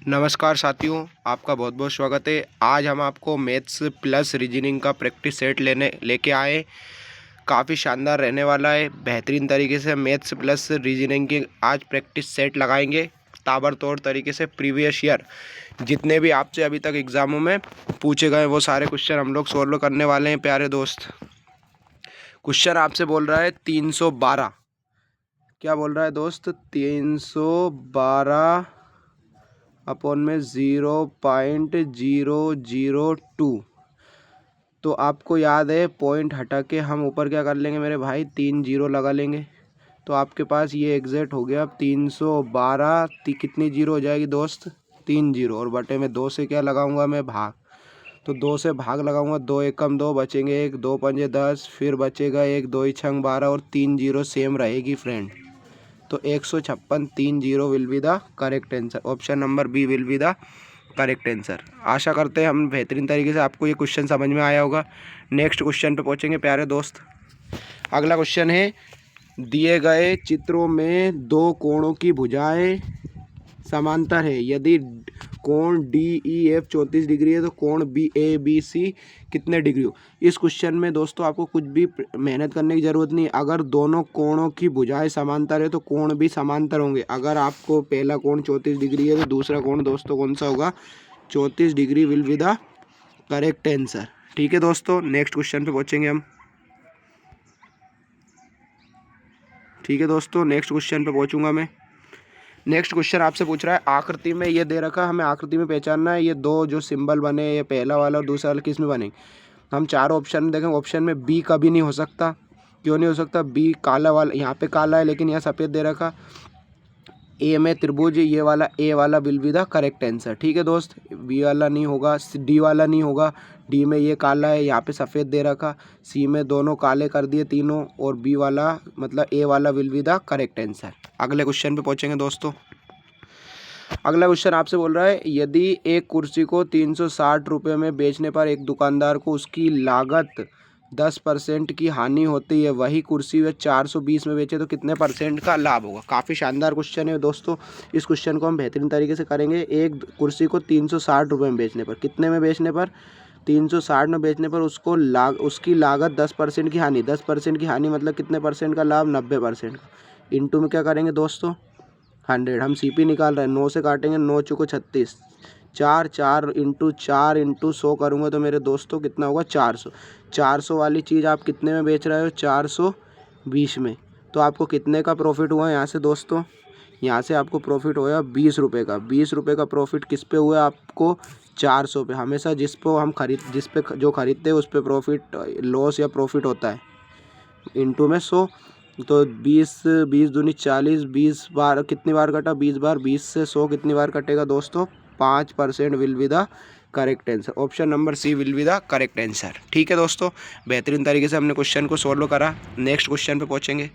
नमस्कार साथियों, आपका बहुत बहुत स्वागत है। आज हम आपको मैथ्स प्लस रीजनिंग का प्रैक्टिस सेट लेके आए। काफ़ी शानदार रहने वाला है। बेहतरीन तरीके से मैथ्स प्लस रीजनिंग की आज प्रैक्टिस सेट लगाएंगे। ताबड़तोड़ तरीके से प्रीवियस ईयर जितने भी आपसे अभी तक एग्ज़ामों में पूछे गए वो सारे क्वेश्चन हम लोग सॉल्व करने वाले हैं प्यारे दोस्त। क्वेश्चन आपसे बोल रहा है 312। क्या बोल रहा है दोस्त? 312 अपॉन में 0.002। तो आपको याद है, पॉइंट हटा के हम ऊपर क्या कर लेंगे मेरे भाई? 3 जीरो लगा लेंगे। तो आपके पास ये एग्जैक्ट हो गया। अब 312 कितनी जीरो हो जाएगी दोस्त? 3 जीरो। और बटे में 2 से क्या लगाऊंगा मैं? भाग। तो 2 से भाग लगाऊंगा। 2 एकम 2, बचेंगे 1, 2 पंजे 10, फिर बचेगा 1, 2 ही छंग 12 और 3 जीरो सेम रहेगी फ्रेंड। तो 156 3 zero will be the correct answer. Option number B will be the correct answer. आशा करते हैं हम बेहतरीन तरीके से आपको ये क्वेश्चन समझ में आया होगा। नेक्स्ट क्वेश्चन पे पहुंचेंगे प्यारे दोस्त। अगला क्वेश्चन है, दिए गए चित्रों में दो कोणों की भुजाएं समांतर है। यदि कोण डी ई एफ 34 डिग्री है तो कोण बी ए बी सी कितने डिग्री हो? इस क्वेश्चन में दोस्तों आपको कुछ भी मेहनत करने की ज़रूरत नहीं। अगर दोनों कोणों की भुजाएं समांतर है तो कोण भी समांतर होंगे। अगर आपको पहला कोण 34 डिग्री है तो दूसरा कोण दोस्तों कौन सा होगा? 34 degree will be the correct answer. ठीक है दोस्तों, नेक्स्ट क्वेश्चन पे पहुँचेंगे हम। ठीक है दोस्तों, नेक्स्ट क्वेश्चन पे पहुँचूंगा मैं। नेक्स्ट क्वेश्चन आपसे पूछ रहा है, आकृति में ये दे रखा है, हमें आकृति में पहचानना है ये दो जो सिंबल बने, ये पहला वाला और दूसरा वाला किस में बनेंगे? हम चारों ऑप्शन में देखेंगे। ऑप्शन में बी कभी नहीं हो सकता। क्यों नहीं हो सकता? बी काला वाला, यहाँ पे काला है लेकिन यहाँ सफ़ेद दे रखा। ए में त्रिभुज, ये वाला ए वाला will be the correct answer. ठीक है दोस्त, बी वाला नहीं होगा, डी वाला नहीं होगा। डी में ये काला है, यहाँ पे सफ़ेद दे रखा। सी में दोनों काले कर दिए तीनों, और बी वाला मतलब ए वाला will be the correct answer. अगले क्वेश्चन पे पहुँचेंगे दोस्तों। अगला क्वेश्चन आपसे बोल रहा है, यदि एक कुर्सी को 360 रुपये में बेचने पर एक दुकानदार को उसकी लागत 10% की हानि होती है, वही कुर्सी वे 420 में बेचे तो कितने परसेंट का लाभ होगा? काफ़ी शानदार क्वेश्चन है दोस्तों। इस क्वेश्चन को हम बेहतरीन तरीके से करेंगे। एक कुर्सी को 360 रुपये में बेचने पर, कितने में बेचने पर? 360 में बेचने पर उसको उसकी लागत 10% की हानि। 10% की हानि मतलब कितने परसेंट का लाभ? 90% का। इंटू में क्या करेंगे दोस्तों? 100। हम सीपी निकाल रहे हैं, 9 से काटेंगे, 9 चौको 36, 4 4 इंटू 4 इंटू 100 करूँगा तो मेरे दोस्तों कितना होगा? 400। 400 वाली चीज़ आप कितने में बेच रहे हो? 420 में। तो आपको कितने का प्रॉफिट हुआ यहाँ से दोस्तों? यहाँ से आपको प्रॉफिट होया 20 रुपये का। 20 रुपये का प्रॉफिट किस पे हुआ आपको? 400 पे। हमेशा जिस पे जो खरीदते हैं उस पर प्रॉफिट लॉस या प्रॉफिट होता है। इंटू में 100। तो 20 20 दूनी 40, 20 बार कितनी बार कटा? 20 बार। 20 से 100 कितनी बार कटेगा दोस्तों? 5% will be the correct answer. Option number C will be the correct answer. ठीक है दोस्तों, बेहतरीन तरीके से हमने क्वेश्चन को सॉल्व करा। नेक्स्ट क्वेश्चन पे पहुँचेंगे।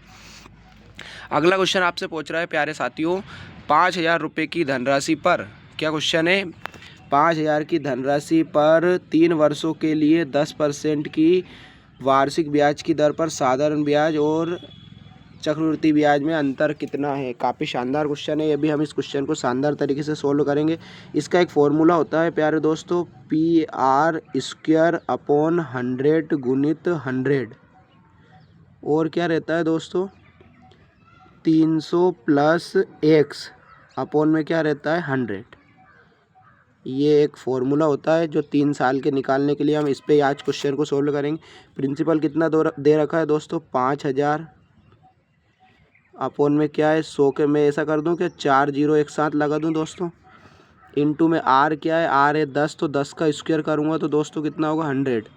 अगला क्वेश्चन आपसे पूछ रहा है प्यारे साथियों, 5,000 रुपये की धनराशि पर, क्या क्वेश्चन है? 5,000 की धनराशि पर 3 वर्षों के लिए 10% की वार्षिक ब्याज की दर पर साधारण ब्याज और चक्रवृद्धि ब्याज में अंतर कितना है? काफ़ी शानदार क्वेश्चन है। ये भी हम इस क्वेश्चन को शानदार तरीके से सोल्व करेंगे। इसका एक फॉर्मूला होता है प्यारे दोस्तों, PR² अपॉन 100 गुणित 100। और क्या रहता है दोस्तों? 300 प्लस x अपॉन में क्या रहता है? 100। ये एक फॉर्मूला होता है जो 3 साल के निकालने के लिए हम इस पे आज क्वेश्चन को सोल्व करेंगे। प्रिंसिपल कितना दे रखा है दोस्तों? 5,000 अपॉन में क्या है? 100 के मैं ऐसा कर दूं कि 4 जीरो एक साथ लगा दूं दोस्तों। इंटू में r क्या है? r है 10, तो 10 का स्क्वायर करूंगा तो दोस्तों कितना होगा? 100।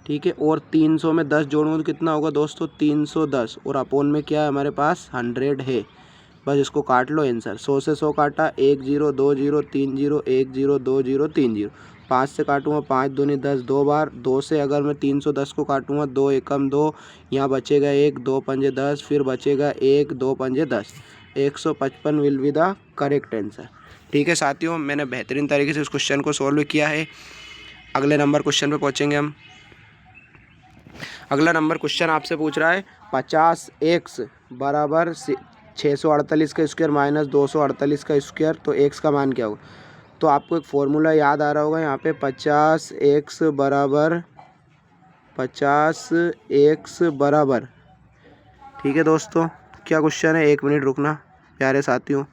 ठीक है, और 300 में 10 जोड़ूंगा तो कितना होगा दोस्तों? 310। और अपॉन में क्या है हमारे पास? 100 है। बस इसको काट लो आंसर। 100 से 100 काटा, 1 0 2 0 3 0 1 0 2 0 3 0। 5 से काटूंगा, 5 दूनी 10 2 बार। 2 से अगर मैं 310 को काटूंगा, 2 एकम 2, यहाँ बचेगा 1, 2 पंजे 10, फिर बचेगा 1, 2 पंजे 10। 155 will be the correct answer. ठीक है साथियों, मैंने बेहतरीन तरीके से उस क्वेश्चन को सॉल्व किया है। अगले नंबर क्वेश्चन पे पहुँचेंगे हम। अगला नंबर क्वेश्चन आपसे पूछ रहा है, 50x बराबर 648 का स्क्वायर माइनस 248 का स्क्वायर, तो x का मान क्या होगा? तो आपको एक फॉर्मूला याद आ रहा होगा यहाँ पे 50x बराबर 50x बराबर। ठीक है दोस्तों, क्या क्वेश्चन है, 1 मिनट रुकना प्यारे साथियों।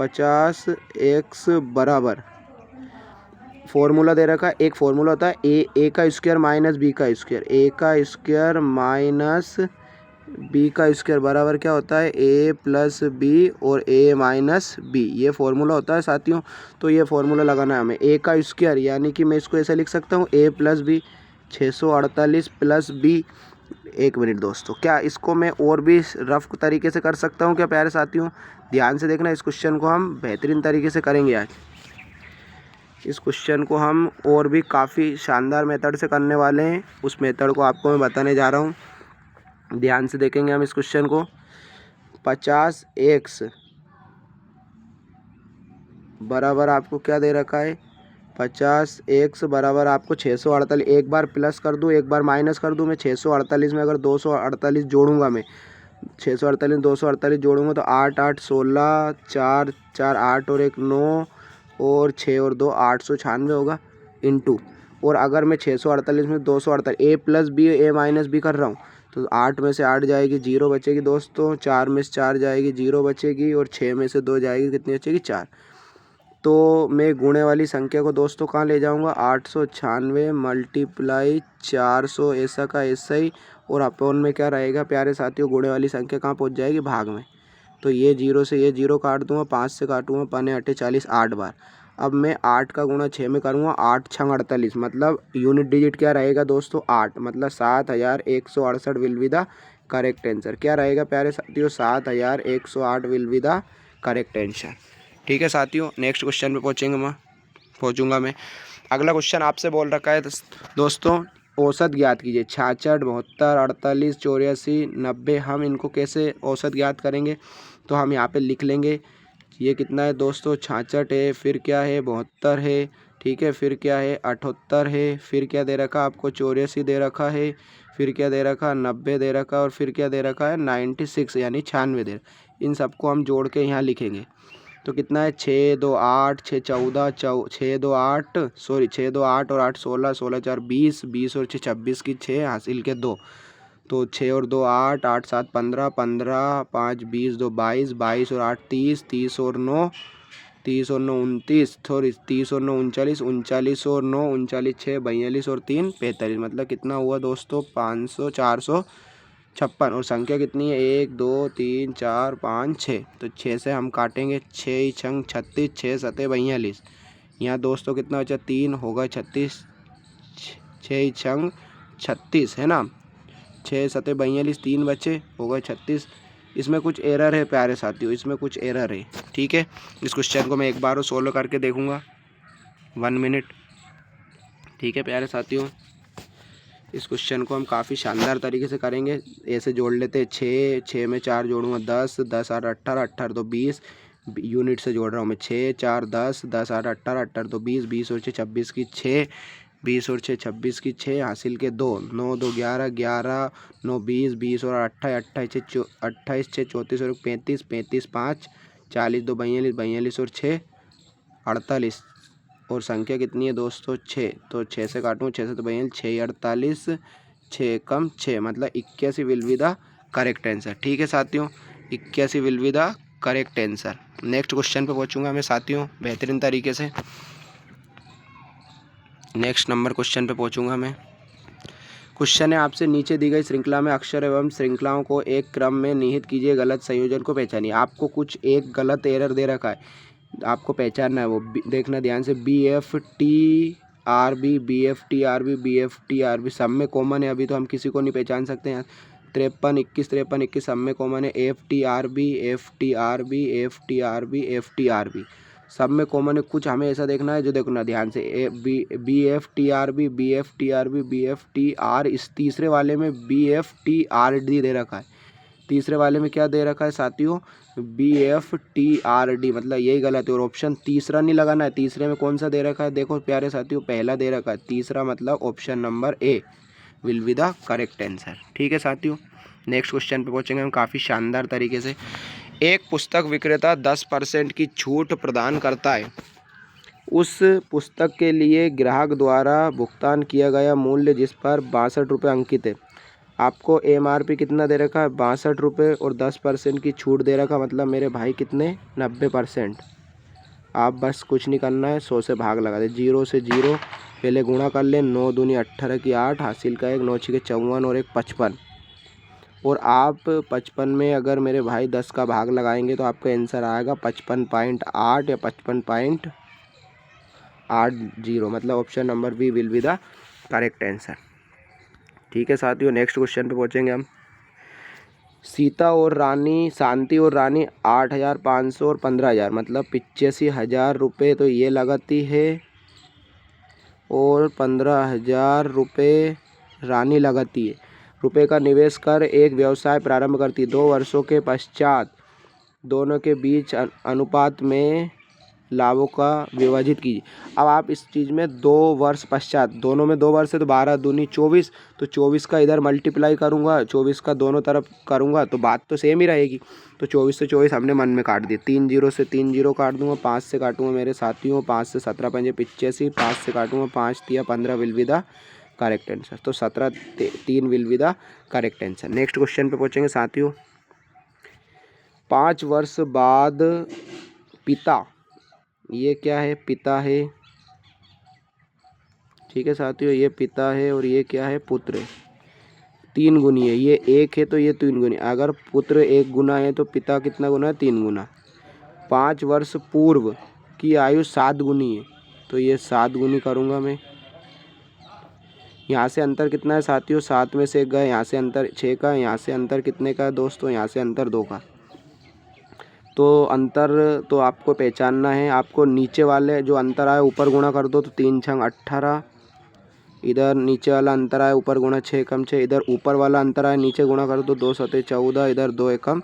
50x बराबर फॉर्मूला दे रखा है, एक फॉर्मूला होता है ए का स्क्वायर माइनस बी का स्क्वायर, ए का स्क्वायर माइनस बी का स्क्वायर बराबर क्या होता है, ए प्लस बी और ए माइनस बी, ये फॉर्मूला होता है साथियों। तो ये फॉर्मूला लगाना है हमें, ए का स्क्वायर यानी कि मैं इसको ऐसे लिख सकता हूँ A plus B 648 plus B. 1 minute दोस्तों, क्या इसको मैं और भी रफ तरीके से कर सकता हूँ क्या प्यारे साथियों? ध्यान से देखना, इस क्वेश्चन को हम बेहतरीन तरीके से करेंगे आज। इस क्वेश्चन को हम और भी काफ़ी शानदार मेथड से करने वाले हैं, उस मेथड को आपको मैं बताने जा रहा हूँ। ध्यान से देखेंगे हम इस क्वेश्चन को। 50x बराबर आपको क्या दे रखा है, 50x बराबर आपको 648। एक बार प्लस कर दूँ एक बार माइनस कर दूँ मैं, 648 में अगर 248 जोड़ूंगा मैं, 648 248 जोड़ूंगा तो 8 8 16 4 4 8 और 1 9 और 6 और 2 896 होगा इंटू। और अगर मैं 648 में 248 ए प्लस बी ए माइनस बी कर रहा हूँ तो 8 में से 8 जाएगी 0 बचेगी दोस्तों, 4 में से 4 जाएगी 0 बचेगी और 6 में से 2 जाएगी कितनी बचेगी 4। तो मैं गुणे वाली संख्या को दोस्तों कहाँ ले जाऊँगा, 896 मल्टीप्लाई 400 ऐसा का ऐसा ही, और अपॉन में क्या रहेगा प्यारे साथियों, गुणे वाली संख्या कहाँ पहुँच जाएगी, भाग में। तो ये 0 से ये 0 काट दूंगा, 5 से काटूंगा, 5 8 40 8 बार। अब मैं 8 का गुणा 6 में करूँगा, 8 6 48 मतलब यूनिट डिजिट क्या रहेगा दोस्तों 8, मतलब 7168 will be the correct answer. क्या रहेगा प्यारे साथियों, 7108 will be the correct answer. ठीक है साथियों, नेक्स्ट क्वेश्चन पे पहुँचूँगा मैं। अगला क्वेश्चन आपसे बोल रखा है दोस्तों, औसत ज्ञात कीजिए। 66 72 48 84 90, हम इनको कैसे औसत ज्ञात करेंगे, तो हम यहाँ पे लिख लेंगे ये कितना है दोस्तों, 66 है, फिर क्या है 72 है, ठीक है, फिर क्या है 78 है, फिर क्या दे रखा आपको 84 दे रखा है, फिर क्या दे रखा 90 दे रखा, और फिर क्या दे रखा है 96 यानी 96 दे रखा। इन सबको हम जोड़ के यहाँ लिखेंगे तो कितना है 6 2 8 6 14 6 2 8 सॉरी 6 2 8 और 8 16 16 4 20 20 और 6 26 की 6 हासिल के 2, तो 6 और 2 8 8 7 15 15 5 20 2 22 22 और 8 30 30 और 9 30 और 9 29 सॉरी 30 और 9 39 39 और 9 39 6 42 और 3 45, मतलब कितना हुआ दोस्तों 500 456। और संख्या कितनी है 1 2 3 4 5 6, तो 6 से हम काटेंगे, 6 छंग 36 6 सते 42, यहाँ दोस्तों कितना बचा 3 होगा 36, 6 छंग 36 है ना, 6 सते 42 3 बचे होगा 36। इसमें कुछ एरर है प्यारे साथियों, इसमें कुछ एरर है। ठीक है, इस क्वेश्चन को मैं एक बार सोल्व करके देखूंगा 1 मिनट। ठीक है प्यारे साथियों, इस क्वेश्चन को हम काफ़ी शानदार तरीके से करेंगे। ऐसे जोड़ लेते हैं, 6 में 4 जोड़ूंगा 10 10 8 18 18 तो 20, यूनिट से जोड़ रहा हूँ मैं, 6 4 10 10 8 18 18 तो 20 20 और 6 26 की 6 20 और 6 26 की 6 हासिल के 2 9 2 11 11 9 20 20 और 28 28 6 34 और 35 35 5 40 2 42 42 और 6 48, और संख्या कितनी है दोस्तों 6, तो 6 से काटूँ 6 से तो 42 6 48 6 कम 6 मतलब 81 will be the correct answer. ठीक है साथियों, 81 will be the correct answer. Next question पे पहुंचूंगा मैं साथियों बेहतरीन तरीके से। नेक्स्ट नंबर क्वेश्चन पे पहुंचूंगा मैं। क्वेश्चन है आपसे, नीचे दी गई श्रृंखला में अक्षर एवं श्रृंखलाओं को एक क्रम में निहित कीजिए, गलत संयोजन को पहचानिए। आपको कुछ एक गलत एरर दे रखा है, आपको पहचानना है, वो देखना ध्यान से, BFTRB BFTRB BFTRB सब में कॉमन है, अभी तो हम किसी को नहीं पहचान सकते हैं। 53 21 53 21 सब में कॉमन है, FTRB FTRB FTRB FTRB सब में कॉमन है। कुछ हमें ऐसा देखना है जो देखना ध्यान से, BFTRB BFTRB BFTR, इस तीसरे वाले में BFTRD दे रखा है, तीसरे वाले में क्या दे रखा है साथियों BFTRD, मतलब यही गलत है, और ऑप्शन तीसरा नहीं लगाना है। तीसरे में कौन सा दे रखा है, देखो प्यारे साथियों पहला दे रखा है, तीसरा मतलब option number A will be the correct answer. ठीक है साथियों, नेक्स्ट क्वेश्चन पे पहुंचेंगे हम काफ़ी शानदार तरीके से। एक पुस्तक विक्रेता 10% की छूट प्रदान करता है। उस पुस्तक के लिए ग्राहक द्वारा भुगतान किया गया मूल्य जिस पर 62 रुपये अंकित है। आपको MRP कितना दे रखा है? 62 रुपये और 10% की छूट दे रखा, मतलब मेरे भाई कितने? 90%। आप बस कुछ नहीं करना है, 100 से भाग लगा दे। 0 से 0 पहले गुणा कर लें। 9 दूनी 18 की 8 हासिल का 1, 9 छः 54 और 1 55। और आप 55 में अगर मेरे भाई 10 का भाग लगाएंगे तो आपका आंसर आएगा 55.8 या 55.80, मतलब option number B will be the correct answer. ठीक है साथियों, नेक्स्ट क्वेश्चन पे पहुँचेंगे हम। शांति और रानी 8,500 और 15,000, मतलब 85,000 रुपये तो ये लगाती है और 15,000 रुपये रानी लगाती है। रुपये का निवेश कर एक व्यवसाय प्रारंभ करती है। 2 वर्षों के पश्चात दोनों के बीच अनुपात में लाभों का विभाजित कीजिए। अब आप इस चीज़ में 2 वर्ष पश्चात, दोनों में 2 वर्ष है तो 12 दूनी 24, तो 24 का इधर मल्टीप्लाई करूँगा, 24 का दोनों तरफ करूँगा तो बात तो सेम ही रहेगी। तो 24 से 24 हमने मन में काट दिए। 3 0 से 3 0 काट दूंगा। 5 से काटूंगा मेरे साथियों, 5 से 17 पंजे 85, 5 से काटूंगा 5 तिया 15 will be the correct answer. तो 17 3 will be the correct answer. Next question पे पहुँचेंगे साथियों। 5 वर्ष बाद पिता, ये क्या है? पिता है। ठीक है साथियों, ये पिता है और ये क्या है? पुत्र है। 3 गुनी है, ये 1 है तो ये 3 गुनी। अगर पुत्र 1 गुना है तो पिता कितना गुना है? 3 गुना। 5 वर्ष पूर्व की आयु 7 गुनी है तो ये 7 गुनी करूँगा मैं। यहाँ से अंतर कितना है साथियों? 7 में से 1 गए, यहाँ से अंतर 6 का, यहाँ से अंतर कितने का है दोस्तों? यहाँ से अंतर 2 का। तो अंतर तो आपको पहचानना है। आपको नीचे वाले जो अंतर आए ऊपर गुणा कर दो तो 3 छंग 18, इधर नीचे वाला अंतर आए ऊपर गुणा 6 कम 6, इधर ऊपर वाला अंतर आए नीचे गुणा कर दो 2 सते 14, इधर 2 एकम।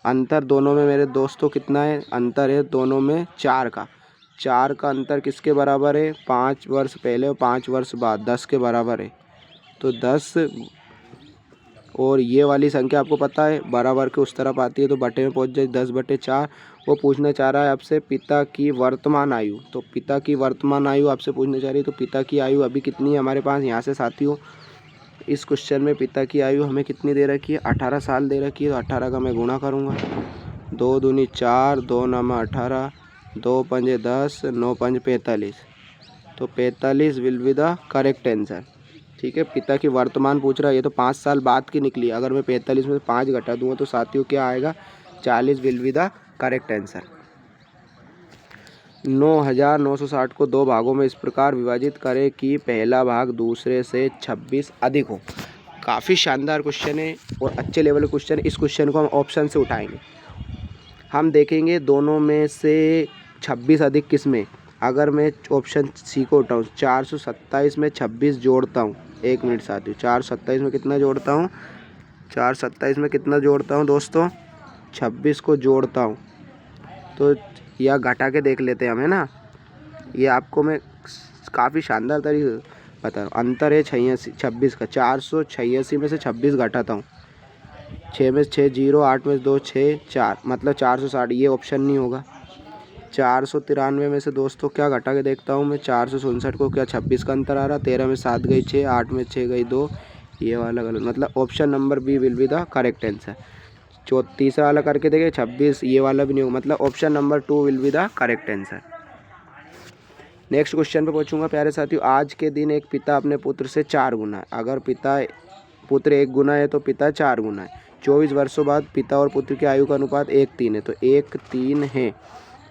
अंतर दोनों में मेरे दोस्तों कितना है? अंतर है दोनों में 4 का। 4 का अंतर किसके बराबर है? 5 वर्ष पहले और 5 वर्ष बाद, 10 के बराबर है। तो 10 और ये वाली संख्या आपको पता है बराबर के उस तरफ आती है तो बटे में पहुंच जाए 10/4। वो पूछना चाह रहा है आपसे पिता की वर्तमान आयु। तो पिता की वर्तमान आयु आपसे पूछना चाह रही है। तो पिता की आयु अभी कितनी है हमारे पास? यहाँ से साथियों इस क्वेश्चन में पिता की आयु हमें कितनी दे रखी है? 18 साल दे रखी है। तो 18 का मैं गुणा करूँगा। 2 दूनी 4, 2 नामा 18, 2 पंजे 10, 9 पंज 45, तो 45 will be the correct answer. ठीक है, पिता की वर्तमान पूछ रहा है, ये तो 5 साल बाद की निकली। अगर मैं 45 में से 5 घटा दूंगा तो साथियों क्या आएगा? 40 will be the correct answer. 9,960 को 2 भागों में इस प्रकार विभाजित करें कि पहला भाग दूसरे से 26 अधिक हो। काफ़ी शानदार क्वेश्चन है और अच्छे लेवल का क्वेश्चन है। इस क्वेश्चन को हम ऑप्शन से उठाएंगे। हम देखेंगे दोनों में से 26 अधिक किस में। अगर मैं ऑप्शन सी को उठाऊँ, 427 में 26 जोड़ता हूँ। 1 मिनट साथियों, 427 में कितना जोड़ता हूँ? 427 में कितना जोड़ता हूँ दोस्तों? 26 को जोड़ता हूँ। तो यह घटा के देख लेते हैं हम, है ना। ये आपको मैं काफ़ी शानदार तरीके से बता रहा हूँ। अंतर है 26 का। 486 में से 26 घटाता हूँ। 6 में 6 0, 8 में 2 6 4, मतलब 460। ये ऑप्शन नहीं होगा। 493 में से दोस्तों क्या घटा के देखता हूँ मैं? 467 को क्या 26 का अंतर आ रहा? 13 में 7 गई 6, 8 में 6 गई 2, ये वाला गलत, मतलब option number B will be the correct answer. जो तीसरा वाला करके देखे 26, ये वाला भी नहीं होगा, मतलब option number 2 will be the correct answer. Next question पे पहुँचूंगा प्यारे साथियों। आज के दिन एक पिता अपने पुत्र से 4 गुना है। अगर पुत्र 1 गुना है तो पिता 4 गुना है। 24 वर्षों बाद पिता और पुत्र की आयु का अनुपात 1:3 है। तो 1:3 है।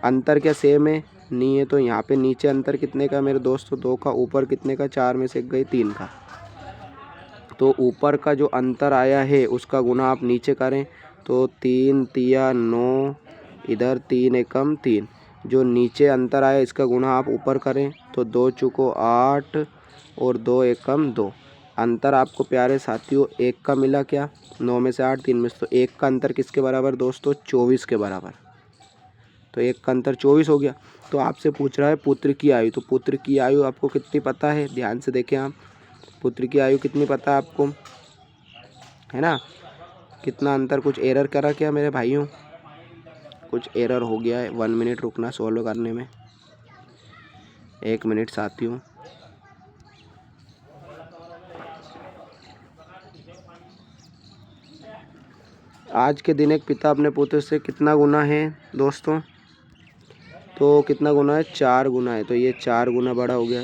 अंतर क्या सेम है? नहीं है। तो यहाँ पे नीचे अंतर कितने का मेरे दोस्तों? 2 का। ऊपर कितने का? 4 में से 1 गई 3 का। तो ऊपर का जो अंतर आया है उसका गुना आप नीचे करें तो 3 तिया 9, इधर 3 एकम 3। जो नीचे अंतर आया इसका गुना आप ऊपर करें तो 2 चुको 8 और 2 एकम 2। अंतर आपको प्यारे साथियों 1 का मिला क्या? 9 में से 8, 3 में से, तो 1 का अंतर किसके बराबर दोस्तों? 24 के बराबर। तो 1 का अंतर 24 हो गया। तो आपसे पूछ रहा है पुत्र की आयु। तो पुत्र की आयु आपको कितनी पता है? ध्यान से देखें आप। पुत्र की आयु कितनी पता है आपको, है ना। कितना अंतर, कुछ एरर करा क्या मेरे भाइयों? कुछ एरर हो गया है। 1 मिनट रुकना सॉल्व करने में, 1 मिनट साथियों। आज के दिन एक पिता अपने पुत्र से कितना गुना है दोस्तों? तो कितना गुना है? 4 गुना है। तो ये 4 गुना बड़ा हो गया।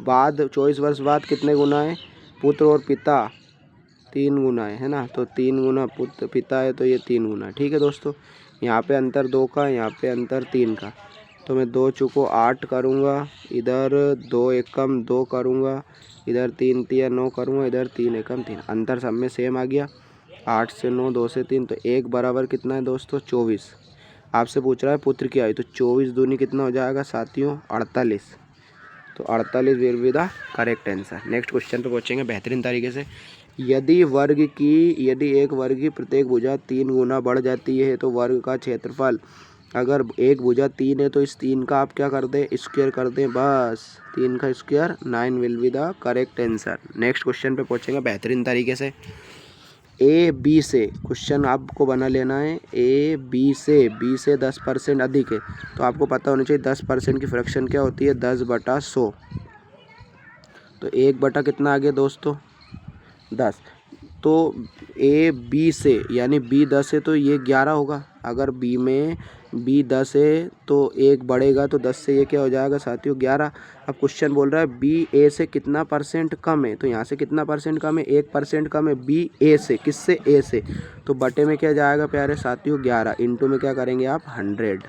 बाद 24 वर्ष बाद कितने गुना है? पुत्र और पिता 3 गुना है ना। तो 3 गुना पुत्र पिता है, तो ये 3 गुना। ठीक है दोस्तों, यहाँ पे अंतर 2 का, यहाँ पे अंतर 3 का। तो मैं 2 चौको 8 करूँगा, इधर 2 एकम 2 करूँगा, इधर 3 तिया 9 करूँगा, इधर 3 एकम 3। अंतर सब में सेम आ गया। 8 से 9, 2 से 3, तो 1 बराबर कितना है दोस्तों? 24। आपसे पूछ रहा है पुत्र की आयु, तो 24 दूनी कितना हो जाएगा साथियों? 48। तो 48 will be the correct answer. Next question पे पहुँचेंगे बेहतरीन तरीके से। यदि एक वर्ग की प्रत्येक भुजा 3 गुना बढ़ जाती है तो वर्ग का क्षेत्रफल, अगर एक भुजा 3 है तो इस 3 का आप क्या कर दें? स्क्वायर कर दें, बस 3 का square 9 will be the correct answer. Next question पे पहुँचेंगे बेहतरीन तरीके से। ए बी से क्वेश्चन आपको बना लेना है। ए बी से 10% अधिक है, तो आपको पता होना चाहिए 10% की फ्रैक्शन क्या होती है? 10/100। तो 1 बटा कितना आ गया दोस्तों? 10। तो ए बी से यानी बी 10 है तो ये 11 होगा। अगर बी में बी 10 है तो 1 बढ़ेगा, तो 10 से ये क्या हो जाएगा साथियों? 11। अब क्वेश्चन बोल रहा है बी ए से कितना % कम है, तो यहाँ से कितना % कम है? 1% कम है बी ए से। किससे? ए से। तो बटे में क्या जाएगा प्यारे साथियों? 11। इंटू में क्या करेंगे आप? 100।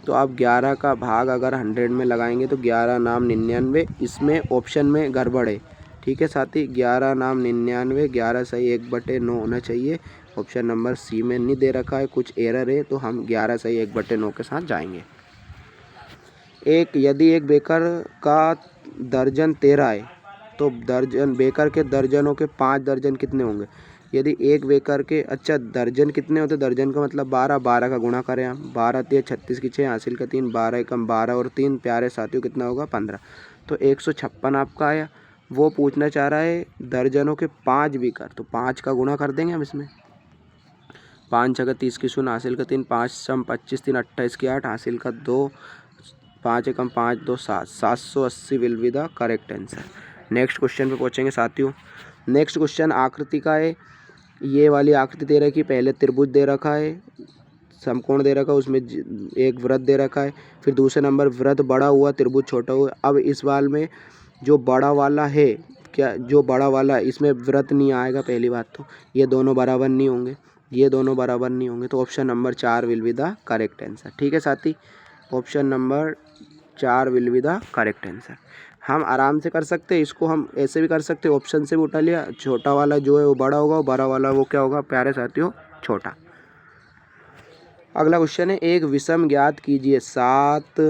तो आप 11 का भाग अगर 100 में लगाएंगे तो 11 नाम 99। इसमें ऑप्शन में गड़बड़ है, ठीक है साथी। 11 नाम 99, 11 सही 1/9 होना चाहिए। ऑप्शन नंबर सी में नहीं दे रखा है, कुछ एरर है, तो हम 11 सही 1/9 के साथ जाएंगे। यदि एक बेकर का दर्जन 13 है तो दर्जन बेकर के दर्जनों के 5 दर्जन कितने होंगे? यदि एक बेकर के, अच्छा दर्जन कितने होते? दर्जन का मतलब 12। 12 का गुणा करें हम, 12 तिया 36 की 6 हासिल का 3, 12 एकम 12 और 3 प्यारे साथियों कितना होगा? 15। तो 156 आपका आया। वो पूछना चाह रहा है दर्जनों के 5 बेकर, तो 5 का गुणा कर देंगे हम इसमें। 5 छका 30 की 0 हासिल का 3, 5 सम 25 3 28 की 8 हासिल का 2, 5 एकम 5 2 7, 780 will be the correct answer. Next question पे पहुंचेंगे साथियों। नेक्स्ट क्वेश्चन आकृति का है। ये वाली आकृति दे रखी, पहले त्रिभुज दे रखा है, समकोण दे रखा है, उसमें एक वृत्त दे रखा है। फिर दूसरे नंबर वृत्त बड़ा हुआ, त्रिभुज छोटा हुआ। अब इस वाल में जो बड़ा वाला है, क्या जो बड़ा वाला इसमें वृत्त नहीं आएगा पहली बात तो। ये दोनों बराबर नहीं होंगे, ये दोनों बराबर नहीं होंगे, तो option number 4 will be the correct answer. ठीक है साथी, option number 4 will be the correct answer. हम आराम से कर सकते हैं इसको, हम ऐसे भी कर सकते हैं, ऑप्शन से भी उठा लिया। छोटा वाला जो है वो बड़ा होगा, बड़ा वाला वो क्या होगा प्यारे साथियों? छोटा। अगला क्वेश्चन है, एक विषम ज्ञात कीजिए। 7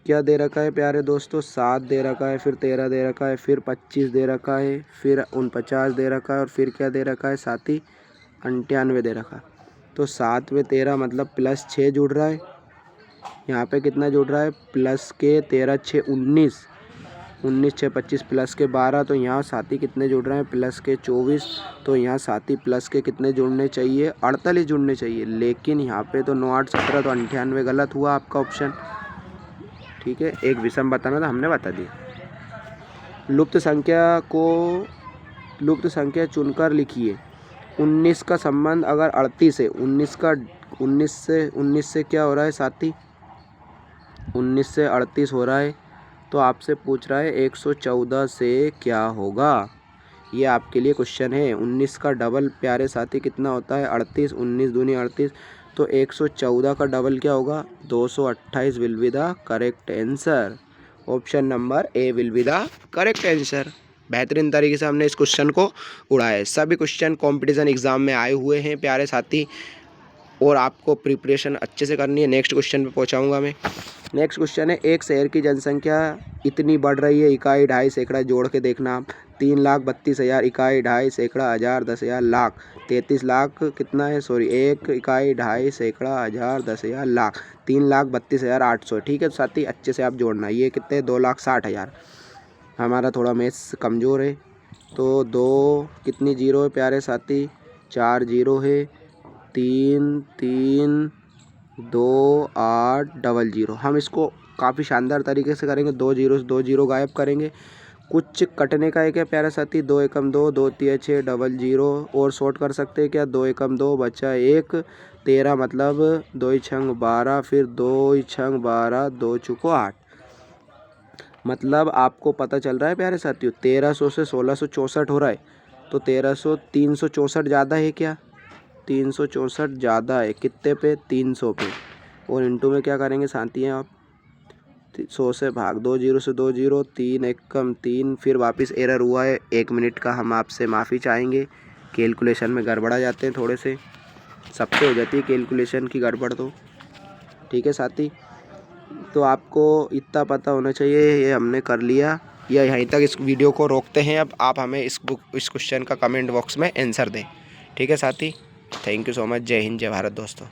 क्या दे रखा है प्यारे दोस्तों? 7 दे रखा है, फिर 13 दे रखा है, फिर 25 दे रखा है, फिर 49 दे रखा है, और फिर क्या दे रखा है साथी? 98 दे रखा है। तो 7 में 13 मतलब +6 जुड़ रहा है। यहाँ पे कितना जुड़ रहा है? प्लस के 13 6 19, 19 6 25 प्लस के 12, तो यहाँ साथी कितने जुड़ रहे हैं? प्लस के 24। तो यहाँ साथी प्लस के कितने जुड़ने चाहिए? 48 जुड़ने चाहिए। लेकिन यहाँ पे तो 9 8 17, तो 98 गलत हुआ आपका ऑप्शन। ठीक है, एक विषम बताना था, हमने बता दिया। लुप्त संख्या चुनकर लिखिए। 19 का संबंध अगर 38 है, 19 से क्या हो रहा है साथी? 19 से 38 हो रहा है। तो आपसे पूछ रहा है 114 से क्या होगा? ये आपके लिए क्वेश्चन है। 19 का डबल प्यारे साथी कितना होता है? 38। 19 दूनी 38, तो 114 का डबल क्या होगा? 228 will be the correct answer. Option number A will be the correct answer. बेहतरीन तरीके से हमने इस क्वेश्चन को उड़ाया है। सभी क्वेश्चन कंपटीशन एग्जाम में आए हुए हैं प्यारे साथी, और आपको प्रिपरेशन अच्छे से करनी है। नेक्स्ट क्वेश्चन पे पहुंचाऊंगा मैं। नेक्स्ट क्वेश्चन है, एक शहर की जनसंख्या इतनी बढ़ रही है, इकाई ढाई सैकड़ा जोड़ के देखना। 3,32,000 इकाई ढाई सैकड़ा हज़ार 10,000 लाख, 33 लाख कितना है? सॉरी, एक इकाई ढाई सैकड़ा हज़ार 10,000 लाख, 3,32,800। ठीक है साथी, अच्छे से आप जोड़ना। ये कितने? 2,60,000। हमारा थोड़ा मैथ्स कमज़ोर है, तो 2 कितनी जीरो है प्यारे साथी? 4 जीरो है। 332800। हम इसको काफ़ी शानदार तरीके से करेंगे। 2 जीरो से 2 जीरो गायब करेंगे। कुछ कटने का है क्या प्यारा साथी? 2 एकम 2, 2 तिया 6, डबल जीरो और शॉर्ट कर सकते हैं क्या? 2 एकम 2 बचा 1, 13 मतलब 2 छंग 12, फिर 2 छंग 12, 2 चुको 8। मतलब आपको पता चल रहा है प्यारे साथियों 1300 से 1664 हो रहा है। तो 364 ज़्यादा है क्या? 364 ज़्यादा है कितने पे? 300 पे। और इंटू में क्या करेंगे साथी हैं आप? 100 से भाग 2 जीरो से 2 जीरो, 3 एकम 3, फिर वापस एरर हुआ है 1 मिनट का। हम आपसे माफ़ी चाहेंगे, कैलकुलेशन में गड़बड़ा जाते हैं थोड़े से, सबसे हो जाती है कैलकुलेशन की गड़बड़ तो। ठीक है साथी, तो आपको इतना पता होना चाहिए, ये हमने कर लिया। या यहीं तक इस वीडियो को रोकते हैं। अब आप हमें इस क्वेश्चन का कमेंट बॉक्स में आंसर दें। ठीक है साथी, थैंक यू सो मच। जय हिंद, जय भारत दोस्तों।